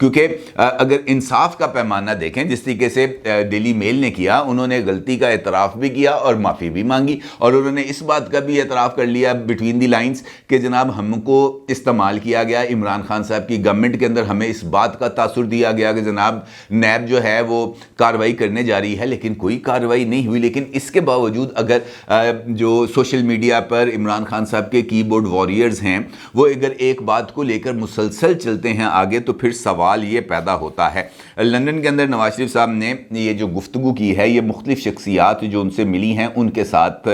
کیونکہ اگر انصاف کا پیمانہ دیکھیں جس طریقے سے ڈیلی میل نے کیا, انہوں نے غلطی کا اعتراف بھی کیا اور معافی بھی مانگی, اور انہوں نے اس بات کا بھی اعتراف کر لیا بٹوین دی لائنز کہ جناب ہم کو استعمال کیا گیا, عمران خان صاحب کی گورنمنٹ کے اندر ہمیں اس بات کا تاثر دیا گیا کہ جناب نیب جو ہے وہ کارروائی کرنے جا رہی ہے, لیکن کوئی کارروائی نہیں ہوئی. لیکن اس کے باوجود اگر جو سوشل میڈیا پر عمران خان صاحب کے کی بورڈ واریئرز ہیں وہ اگر ایک بات کو لے کر مسلسل چلتے ہیں آگے, تو پھر سوال یہ پیدا ہوتا ہے. لندن کے اندر نواز شریف صاحب نے یہ جو گفتگو کی ہے, یہ مختلف شخصیات جو ان سے ملی ہیں ان کے ساتھ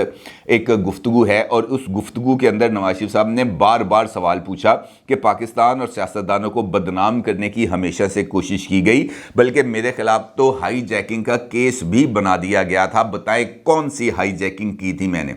ایک گفتگو ہے, اور اس گفتگو کے اندر نواز شریف صاحب نے بار بار سوال پوچھا کہ پاکستان اور سیاستدانوں کو بدنام کرنے کی ہمیشہ سے کوشش کی گئی, بلکہ میرے خلاف تو ہائی جیکنگ کا کیس بھی بنا دیا گیا تھا, بتائیں کون سی ہائی جیکنگ کی تھی میں نے.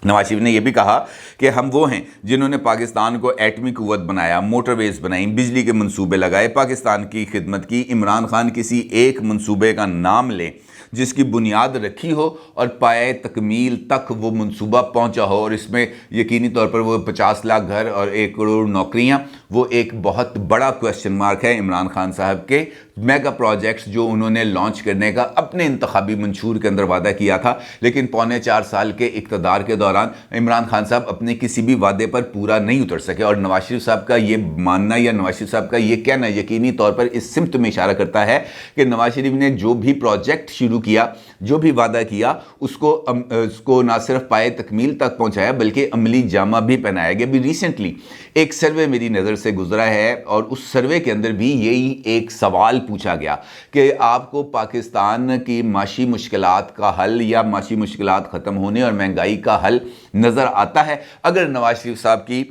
نواز شریف نے یہ بھی کہا کہ ہم وہ ہیں جنہوں نے پاکستان کو ایٹمی قوت بنایا, موٹر ویز بنائیں, بجلی کے منصوبے لگائے, پاکستان کی خدمت کی. عمران خان کسی ایک منصوبے کا نام لیں جس کی بنیاد رکھی ہو اور پائے تکمیل تک وہ منصوبہ پہنچا ہو, اور اس میں یقینی طور پر وہ 50 لاکھ گھر اور 1 کروڑ نوکریاں, وہ ایک بہت بڑا کویسچن مارک ہے عمران خان صاحب کے میگا پروجیکٹس جو انہوں نے لانچ کرنے کا اپنے انتخابی منشور کے اندر وعدہ کیا تھا, لیکن 4.25 سال کے اقتدار کے دوران عمران خان صاحب اپنے کسی بھی وعدے پر پورا نہیں اتر سکے. اور نواز شریف صاحب کا یہ ماننا یا نواز شریف صاحب کا یہ کہنا یقینی طور پر اس سمت میں اشارہ کرتا ہے کہ نواز شریف نے جو بھی پروجیکٹ شروع کیا, جو بھی وعدہ کیا, اس کو نہ صرف پائے تکمیل تک پہنچایا بلکہ عملی جامہ بھی پہنایا گیا. بھی ریسنٹلی ایک سروے میری نظر سے گزرا ہے, اور اس سروے کے اندر بھی یہی ایک سوال پوچھا گیا کہ آپ کو پاکستان کی معاشی مشکلات کا حل یا معاشی مشکلات ختم ہونے اور مہنگائی کا حل نظر آتا ہے اگر نواز شریف صاحب کی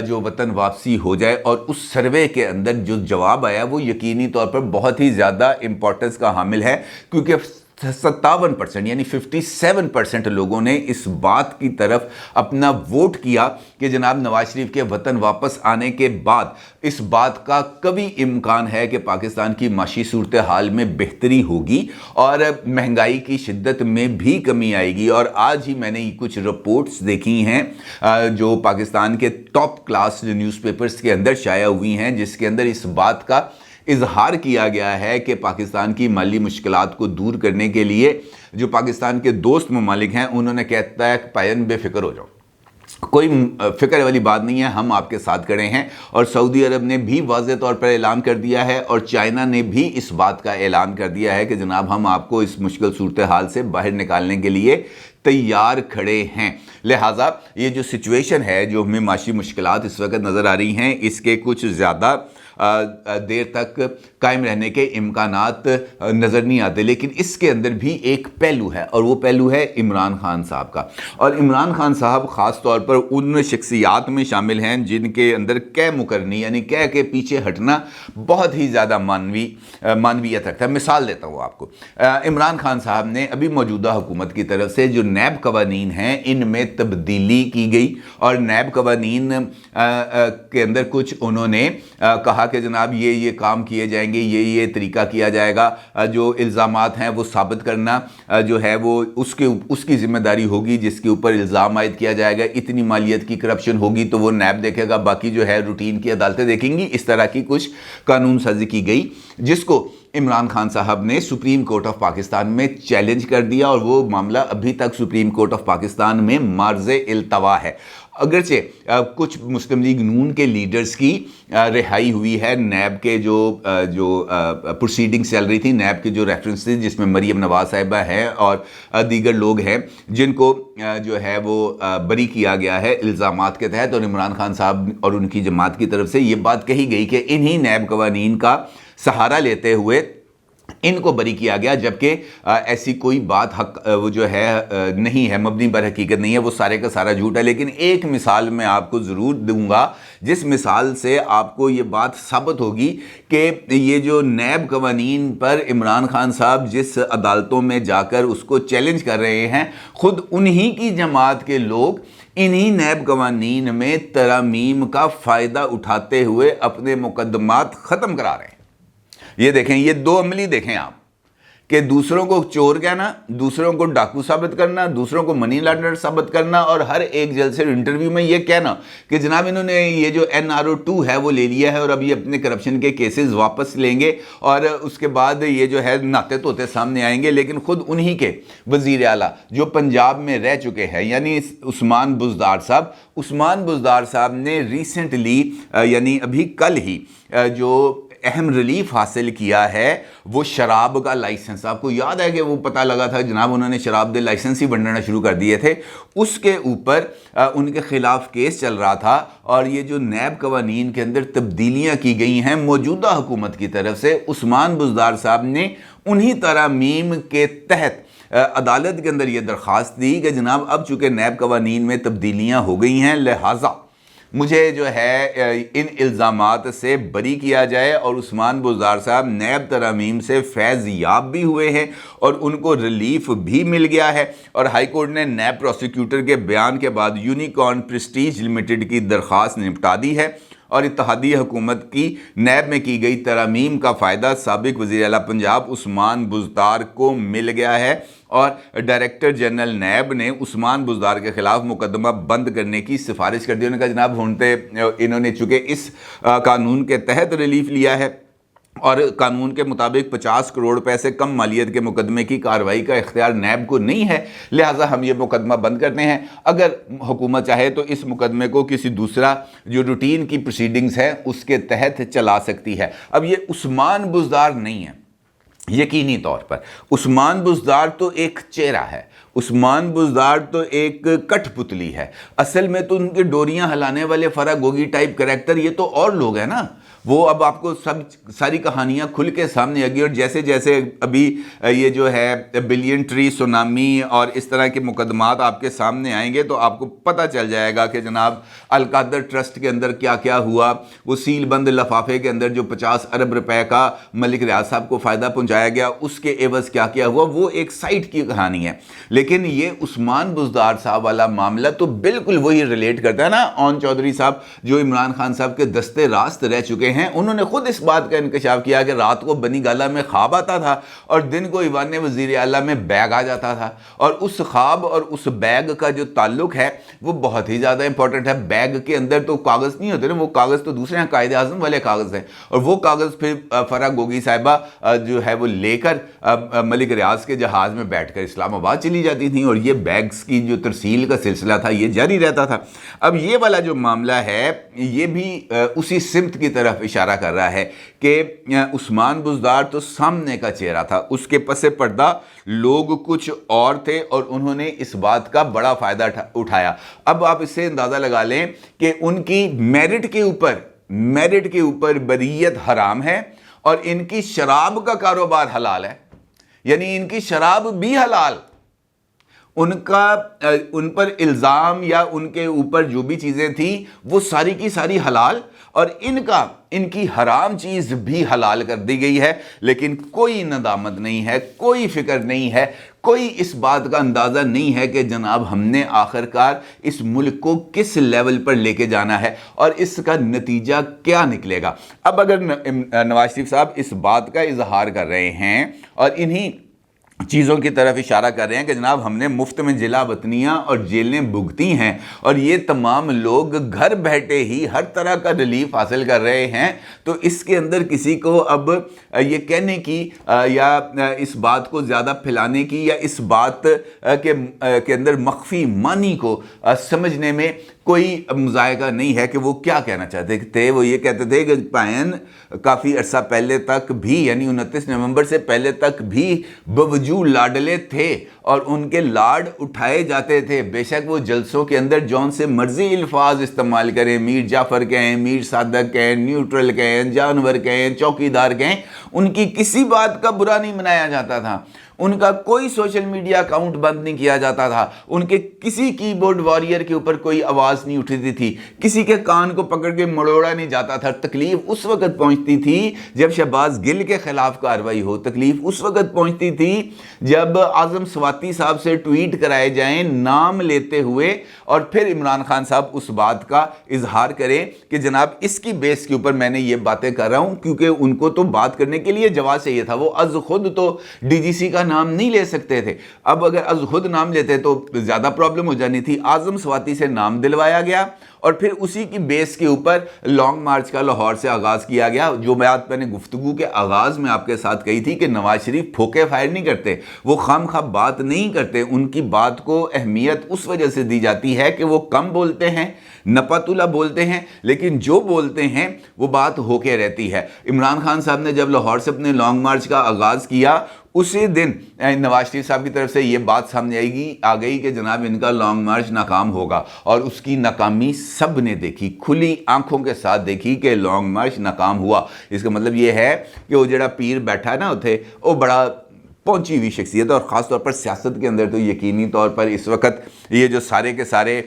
جو وطن واپسی ہو جائے. اور اس سروے کے اندر جو جواب آیا وہ یقینی طور پر بہت ہی زیادہ امپورٹنس کا حامل ہے, کیونکہ 57% یعنی 57% لوگوں نے اس بات کی طرف اپنا ووٹ کیا کہ جناب نواز شریف کے وطن واپس آنے کے بعد اس بات کا کبھی امکان ہے کہ پاکستان کی معاشی صورتحال میں بہتری ہوگی اور مہنگائی کی شدت میں بھی کمی آئے گی. اور آج ہی میں نے کچھ رپورٹس دیکھی ہیں جو پاکستان کے ٹاپ کلاس نیوز پیپرز کے اندر شائع ہوئی ہیں, جس کے اندر اس بات کا اظہار کیا گیا ہے کہ پاکستان کی مالی مشکلات کو دور کرنے کے لیے جو پاکستان کے دوست ممالک ہیں انہوں نے کہتا ہے کہ پائن بے فکر ہو جاؤ, کوئی فکر والی بات نہیں ہے, ہم آپ کے ساتھ کھڑے ہیں. اور سعودی عرب نے بھی واضح طور پر اعلان کر دیا ہے, اور چائنا نے بھی اس بات کا اعلان کر دیا ہے کہ جناب ہم آپ کو اس مشکل صورتحال سے باہر نکالنے کے لیے تیار کھڑے ہیں. لہٰذا یہ جو سچویشن ہے جو ہمیں معاشی مشکلات اس وقت نظر آ رہی ہیں, اس کے کچھ زیادہ دیر تک قائم رہنے کے امکانات نظر نہیں آتے. لیکن اس کے اندر بھی ایک پہلو ہے, اور وہ پہلو ہے عمران خان صاحب کا. اور عمران خان صاحب خاص طور پر ان شخصیات میں شامل ہیں جن کے اندر کہہ مکرنی یعنی کہہ کے پیچھے ہٹنا بہت ہی زیادہ مانویت رکھتا ہے. مثال دیتا ہوں آپ کو. عمران خان صاحب نے ابھی موجودہ حکومت کی طرف سے جو نیب قوانین ہیں ان میں تبدیلی کی گئی, اور نیب قوانین کے اندر کچھ انہوں نے کہا کہ جناب یہ کام کیے جائیں گے, یہ طریقہ کیا جائے گا, جو الزامات ہیں وہ ثابت کرنا جو ہے وہ اس کی ذمہ داری ہوگی جس کے اوپر الزام عائد کیا جائے گا. اتنی مالیت کی کرپشن ہوگی تو وہ نیب دیکھے گا, باقی جو ہے روٹین کی عدالتیں دیکھیں گی. اس طرح کی کچھ قانون سازی کی گئی جس کو عمران خان صاحب نے سپریم کورٹ آف پاکستان میں چیلنج کر دیا, اور وہ معاملہ ابھی تک سپریم کورٹ آف پاکستان میں معرض التوا ہے. اگرچہ کچھ مسلم لیگ نون کے لیڈرز کی رہائی ہوئی ہے, نیب کے جو پروسیڈنگ چل رہی تھی, نیب کے جو ریفرنس تھی جس میں مریم نواز صاحبہ ہیں اور دیگر لوگ ہیں جن کو جو ہے وہ بری کیا گیا ہے الزامات کے تحت. اور عمران خان صاحب اور ان کی جماعت کی طرف سے یہ بات کہی گئی کہ انہی نیب قوانین کا سہارا لیتے ہوئے ان کو بری کیا گیا, جبکہ ایسی کوئی بات وہ جو ہے نہیں ہے, مبنی بر حقیقت نہیں ہے, وہ سارے کا سارا جھوٹ ہے. لیکن ایک مثال میں آپ کو ضرور دوں گا جس مثال سے آپ کو یہ بات ثابت ہوگی کہ یہ جو نیب قوانین پر عمران خان صاحب جس عدالتوں میں جا کر اس کو چیلنج کر رہے ہیں, خود انہی کی جماعت کے لوگ انہی نیب قوانین میں ترامیم کا فائدہ اٹھاتے ہوئے اپنے مقدمات ختم کرا رہے ہیں. یہ دیکھیں, یہ دو عملی دیکھیں آپ کہ دوسروں کو چور کہنا، دوسروں کو ڈاکو ثابت کرنا، دوسروں کو منی لانڈرر ثابت کرنا، اور ہر ایک جلسے انٹرویو میں یہ کہنا کہ جناب انہوں نے یہ جو NRO2 ہے وہ لے لیا ہے اور اب یہ اپنے کرپشن کے کیسز واپس لیں گے اور اس کے بعد یہ جو ہے ناطے توتے سامنے آئیں گے. لیکن خود انہی کے وزیر اعلیٰ جو پنجاب میں رہ چکے ہیں یعنی عثمان بزدار صاحب نے ریسنٹلی یعنی ابھی کل ہی جو اہم ریلیف حاصل کیا ہے وہ شراب کا لائسنس. آپ کو یاد ہے کہ وہ پتہ لگا تھا جناب انہوں نے شراب دے لائسنس ہی بننا شروع کر دیے تھے. اس کے اوپر ان کے خلاف کیس چل رہا تھا اور یہ جو نیب قوانین کے اندر تبدیلیاں کی گئی ہیں موجودہ حکومت کی طرف سے، عثمان بزدار صاحب نے انہی ترامیم کے تحت عدالت کے اندر یہ درخواست دی کہ جناب اب چونکہ نیب قوانین میں تبدیلیاں ہو گئی ہیں لہٰذا مجھے جو ہے ان الزامات سے بری کیا جائے. اور عثمان بزدار صاحب نیب ترامیم سے فیض یاب بھی ہوئے ہیں اور ان کو ریلیف بھی مل گیا ہے. اور ہائی کورٹ نے نیب پروسیکیوٹر کے بیان کے بعد یونیکارن پریسٹیج لمیٹڈ کی درخواست نمٹا دی ہے اور اتحادی حکومت کی نیب میں کی گئی ترامیم کا فائدہ سابق وزیر اعلیٰ پنجاب عثمان بزدار کو مل گیا ہے. اور ڈائریکٹر جنرل نیب نے عثمان بزدار کے خلاف مقدمہ بند کرنے کی سفارش کر دی. انہوں نے کہا جناب انہوں نے چونکہ اس قانون کے تحت ریلیف لیا ہے اور قانون کے مطابق 50 کروڑ روپے سے کم مالیت کے مقدمے کی کارروائی کا اختیار نیب کو نہیں ہے، لہٰذا ہم یہ مقدمہ بند کرتے ہیں. اگر حکومت چاہے تو اس مقدمے کو کسی دوسرا جو روٹین کی پروسیڈنگز ہے اس کے تحت چلا سکتی ہے. اب یہ عثمان بزدار نہیں ہے، یقینی طور پر عثمان بزدار تو ایک چہرہ ہے، عثمان بزدار تو ایک کٹ پتلی ہے. اصل میں تو ان کے ڈوریاں ہلانے والے فرا گوگی ٹائپ کریکٹر یہ تو اور لوگ ہیں نا. وہ اب آپ کو ساری کہانیاں کھل کے سامنے آ گئی. اور جیسے جیسے ابھی یہ جو ہے بلین ٹری سونامی اور اس طرح کے مقدمات آپ کے سامنے آئیں گے تو آپ کو پتہ چل جائے گا کہ جناب القادر ٹرسٹ کے اندر کیا کیا ہوا. وہ سیل بند لفافے کے اندر جو 50 ارب روپے کا ملک ریاض صاحب کو فائدہ پہنچایا گیا اس کے عوض کیا کیا ہوا، وہ ایک سائٹ کی کہانی ہے. لیکن یہ عثمان بزدار صاحب والا معاملہ تو بالکل وہی ریلیٹ کرتا ہے نا. اون چودھری صاحب جو عمران خان صاحب کے دستے راست رہ چکے ہیں، انہوں نے خود اس بات کا انکشاف کیا کہ رات کو بنی گالا میں خواب آتا تھا اور دن کو ایوان وزیر اعلیٰ میں بیگ آ جاتا تھا. اور اس خواب اور اس بیگ کا جو تعلق ہے وہ بہت ہی زیادہ امپورٹنٹ ہے. بیگ کے اندر تو کاغذ نہیں ہوتے نا، وہ کاغذ تو دوسرے ہیں، قائد اعظم والے کاغذ ہیں. اور وہ کاغذ پھر فرا گوگی صاحبہ جو ہے وہ لے کر ملک ریاض کے جہاز میں بیٹھ کر اسلام آباد چلی جاتی تھیں اور یہ بیگز کی جو ترسیل کا سلسلہ تھا یہ جاری رہتا تھا. اب یہ والا جو معاملہ ہے یہ بھی اسی سمت کی طرف اشارہ کر رہا ہے کہ عثمان بزدار تو سامنے کا چہرہ تھا، اس کے پس پردہ لوگ کچھ اور تھے اور انہوں نے اس بات کا بڑا فائدہ اٹھایا. اب آپ اس سے اندازہ لگا لیں کہ ان کی میرٹ کے اوپر بریت حرام ہے اور ان کی شراب کا کاروبار حلال ہے. یعنی ان کی شراب بھی حلال، ان پر الزام یا ان کے اوپر جو بھی چیزیں تھیں وہ ساری کی ساری حلال، اور ان کی حرام چیز بھی حلال کر دی گئی ہے. لیکن کوئی ندامت نہیں ہے، کوئی فکر نہیں ہے، کوئی اس بات کا اندازہ نہیں ہے کہ جناب ہم نے آخرکار اس ملک کو کس لیول پر لے کے جانا ہے اور اس کا نتیجہ کیا نکلے گا. اب اگر نواز شریف صاحب اس بات کا اظہار کر رہے ہیں اور انہی چیزوں کی طرف اشارہ کر رہے ہیں کہ جناب ہم نے مفت میں جلا وطنیاں اور جیلیں بھگتی ہیں اور یہ تمام لوگ گھر بیٹھے ہی ہر طرح کا ریلیف حاصل کر رہے ہیں، تو اس کے اندر کسی کو اب یہ کہنے کی یا اس بات کو زیادہ پھیلانے کی یا اس بات کے اندر مخفی معنی کو سمجھنے میں کوئی مذائقہ نہیں ہے کہ وہ کیا کہنا چاہتے تھے. وہ یہ کہتے تھے کہ پائن کافی عرصہ پہلے تک بھی یعنی 29 نومبر سے پہلے تک بھی بوجود لاڈلے تھے اور ان کے لاڈ اٹھائے جاتے تھے. بے شک وہ جلسوں کے اندر جون سے مرضی الفاظ استعمال کریں، میر جعفر کہیں، میر صادق کہیں، نیوٹرل کہیں، جانور کہیں، چوکیدار کہیں، ان کی کسی بات کا برا نہیں منایا جاتا تھا. ان کا کوئی سوشل میڈیا اکاؤنٹ بند نہیں کیا جاتا تھا, ان کے کسی کی بورڈ وارئر کے اوپر کوئی آواز نہیں اٹھتی تھی, کسی کے کان کو پکڑ کے مڑوڑا نہیں جاتا تھا. تکلیف اس وقت پہنچتی تھی جب شہباز گل کے خلاف کارروائی ہو, تکلیف اس وقت پہنچتی تھی جب اعظم سواتی صاحب سے ٹویٹ کرائے جائیں نام لیتے ہوئے, اور پھر عمران خان صاحب اس بات کا اظہار کریں کہ جناب اس کی بیس کے اوپر میں نے یہ باتیں کر رہا ہوں, کیونکہ ان کو تو بات کرنے کے لیے جواز چاہیے تھا. وہ از خود تو ڈی جی سی کا نام نہیں لے سکتے تھے, اب اگر از خود نام لیتے تو زیادہ پرابلم ہو جانی تھی. اعظم سواتی سے نام دلوایا گیا اور پھر اسی کی بیس کے اوپر لانگ مارچ کا لاہور سے آغاز کیا گیا. جو بات میں نے گفتگو کے آغاز میں آپ کے ساتھ کہی تھی کہ نواز شریف پھوکے فائر نہیں کرتے, وہ خام خواہ بات نہیں کرتے, ان کی بات کو اہمیت اس وجہ سے دی جاتی ہے کہ وہ کم بولتے ہیں, نپتولہ بولتے ہیں, لیکن جو بولتے ہیں وہ بات ہو کے رہتی ہے. عمران خان صاحب نے جب لاہور سے اپنے لانگ مارچ کا آغاز کیا, اسی دن نواز شریف صاحب کی طرف سے یہ بات سامنے آ گئی کہ جناب ان کا لانگ مارچ ناکام ہوگا, اور اس کی ناکامی سب نے دیکھی, کھلی آنکھوں کے ساتھ دیکھی کہ لانگ مارچ ناکام ہوا. اس کا مطلب یہ ہے کہ وہ جڑا پیر بیٹھا ہے نا اتھے, وہ بڑا پہنچی ہوئی شخصیت ہے, اور خاص طور پر سیاست کے اندر تو یقینی طور پر اس وقت یہ جو سارے کے سارے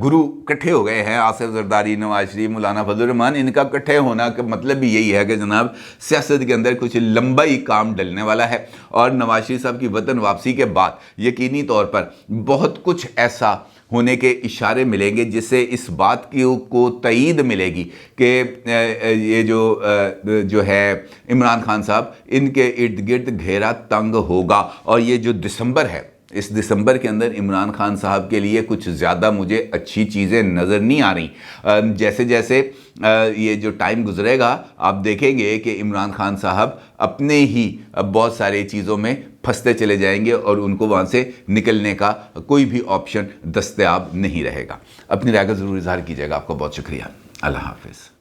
گرو کٹھے ہو گئے ہیں, آصف زرداری, نواز شریف, مولانا فضل الرحمان, ان کا کٹھے ہونا کا مطلب بھی یہی ہے کہ جناب سیاست کے اندر کچھ لمبا ہی کام ڈلنے والا ہے. اور نواز شریف صاحب کی وطن واپسی کے بعد یقینی طور پر بہت کچھ ایسا ہونے کے اشارے ملیں گے جس سے اس بات کی کو تائید ملے گی کہ یہ جو ہے عمران خان صاحب, ان کے ارد گرد گھیرا تنگ ہوگا. اور یہ جو دسمبر ہے, اس دسمبر کے اندر عمران خان صاحب کے لیے کچھ زیادہ مجھے اچھی چیزیں نظر نہیں آ رہی. جیسے جیسے یہ جو ٹائم گزرے گا آپ دیکھیں گے کہ عمران خان صاحب اپنے ہی بہت سارے چیزوں میں پھنستے چلے جائیں گے اور ان کو وہاں سے نکلنے کا کوئی بھی آپشن دستیاب نہیں رہے گا. اپنی رائے کا ضرور اظہار کیجیے گا. آپ کا بہت شکریہ. اللہ حافظ.